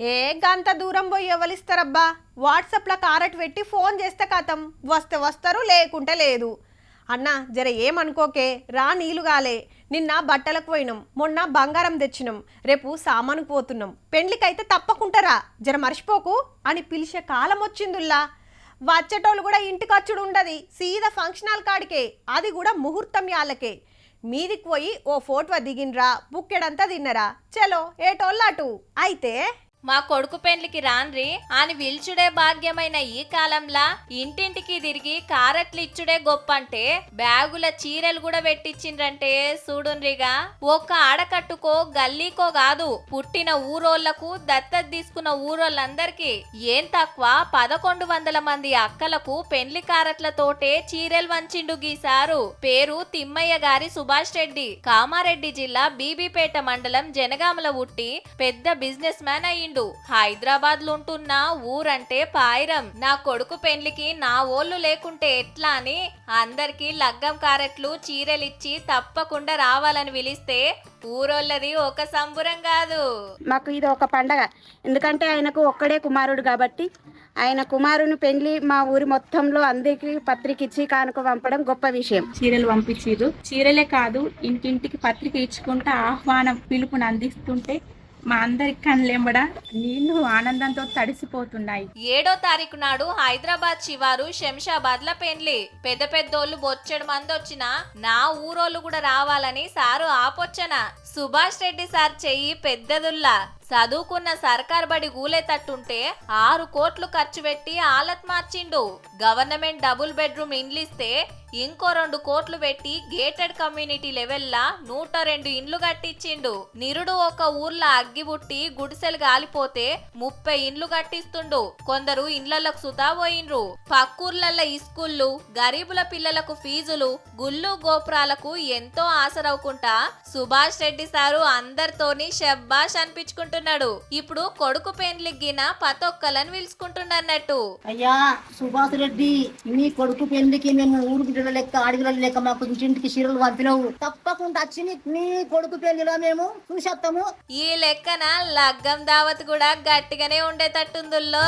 ఏ గంత దూరం పోయి ఎవలిస్తారబ్బా? వాట్సాప్లో కారట్ పెట్టి ఫోన్ చేస్తే కథం, వస్తే వస్తారు లేకుంటే లేదు. అన్నా జర ఏమనుకోకే, రా నీలుగాలే. నిన్న బట్టలకు పోయినాం, మొన్న బంగారం తెచ్చినాం, రేపు సామానుకు పోతున్నాం, పెండ్లికైతే తప్పకుంటారా, జర మర్చిపోకు అని పిలిచే కాలం వచ్చిందుల్లా. వచ్చేటోళ్ళు కూడా ఇంటికి వచ్చుడు ఉండదు, సీదా ఫంక్షన్ హాల్ కాడికే, అది కూడా ముహూర్తం యాళ్ళకే. మీదికి పోయి ఓ ఫోటో దిగినరా, బుక్కెడంతా తిన్నరా, చలో ఏటోళ్ళు అటు. అయితే మా కొడుకు పెండ్లికి రాన్రి అని పిలుచుడే భాగ్యమైన ఈ కాలంలా ఇంటింటికి తిరిగి కారట్లు ఇచ్చుడే గొప్ప అంటే బ్యాగుల చీరలు కూడా పెట్టించిండ్రంటే చూడుండ్రిగా. ఒక్క ఆడకట్టుకో గల్లీకో కాదు, పుట్టిన ఊరోళ్లకు దత్తత తీసుకున్న ఊరోళ్ళందరికీ ఏం తక్కువ 1100 మంది అక్కలకు పెండ్లి కారట్లతోటే చీరలు వంచిండు గీసారు. పేరు తిమ్మయ్య గారి సుభాష్ రెడ్డి, కామారెడ్డి జిల్లా బీబీపేట మండలం జనగామల ఉట్టి పెద్ద బిజినెస్ మ్యాన్ అయ్యిండు. హైదరాబాద్ లో ఉంటున్న ఊరంటే పాయిరం. నా కొడుకు పెండ్లికి నా ఓళ్ళు లేకుంటే ఎట్లా అని అందరికి లగ్గం కారెట్లు చీరలిచ్చి తప్పకుండా రావాలని పిలిస్తే ఊరోళ్ళది ఒక సంబురం కాదు. మాకు ఇది ఒక పండగ, ఎందుకంటే ఆయనకు ఒక్కడే కుమారుడు కాబట్టి ఆయన కుమారుని పెళ్లి మా ఊరి మొత్తంలో అందరికి పత్రిక ఇచ్చి కానుక పంపడం గొప్ప విషయం. చీరలు పంపించారు. చీరలే కాదు, ఇంటింటికి పత్రిక ఇచ్చుకుంటా ఆహ్వానం పిలుపుని అందిస్తుంటే మా అందరి కళ్ళెంబడ నీళ్లు ఆనందంతో తడిసిపోతున్నాయి. 7వ తారీఖు నాడు హైదరాబాద్ శివారు శంషాబాద్ ల పెండ్లి. పెద్ద పెద్దోళ్ళు బొచ్చెడు మంది వచ్చినా నా ఊరోళ్ళు కూడా రావాలని సారు ఆపొచ్చన. సుభాష్ రెడ్డి సార్ చెయ్యి పెద్దదుల్లా. చదువుకున్న సర్కార్ బడి గూలేతట్టుంటే 6 కోట్లు ఖర్చు పెట్టి ఆలత్ మార్చిండు. గవర్నమెంట్ డబుల్ బెడ్రూమ్ ఇండ్లిస్తే ఇంకో 2 కోట్లు పెట్టి గేటెడ్ కమ్యూనిటీ లెవెల్లా 102 ఇండ్లు కట్టించిండు. నిరుడు ఒక ఊర్లో అగ్గి బుట్టి గుడిసెలు గాలిపోతే 30 ఇండ్లు కట్టిస్తుండు. కొందరు ఇండ్లకు సుతా పోయిండ్రు. పక్కూర్లల్ల ఇస్కూళ్ళు, గరీబుల పిల్లలకు ఫీజులు, గుళ్ళు గోపురాలకు ఎంతో ఆసరవుకుంటా సుభాష్ రెడ్డి సారు అందరితోని షబ్బాష్ అనిపించుకుంటున్నాడు. ఇప్పుడు కొడుకు పెండ్లిగిన పతొక్కలను పిలుచుకుంటున్నట్టు. అయ్యా సుభాష్ రెడ్డి, నీ కొడుకు పెళ్లికి మేము ఊరు బిడ్డల లెక్క ఆడపిల్లల లెక్క మాకు ఇంటింటికి చీరలు పంపినవు, తప్పకుండా వచ్చి నీ కొడుకు పెళ్లిలో మేము చూసేస్తాము. ఈ లెక్కన లగ్గం దావత్ కూడా గట్టిగానే ఉండేటట్టుందుల్లో.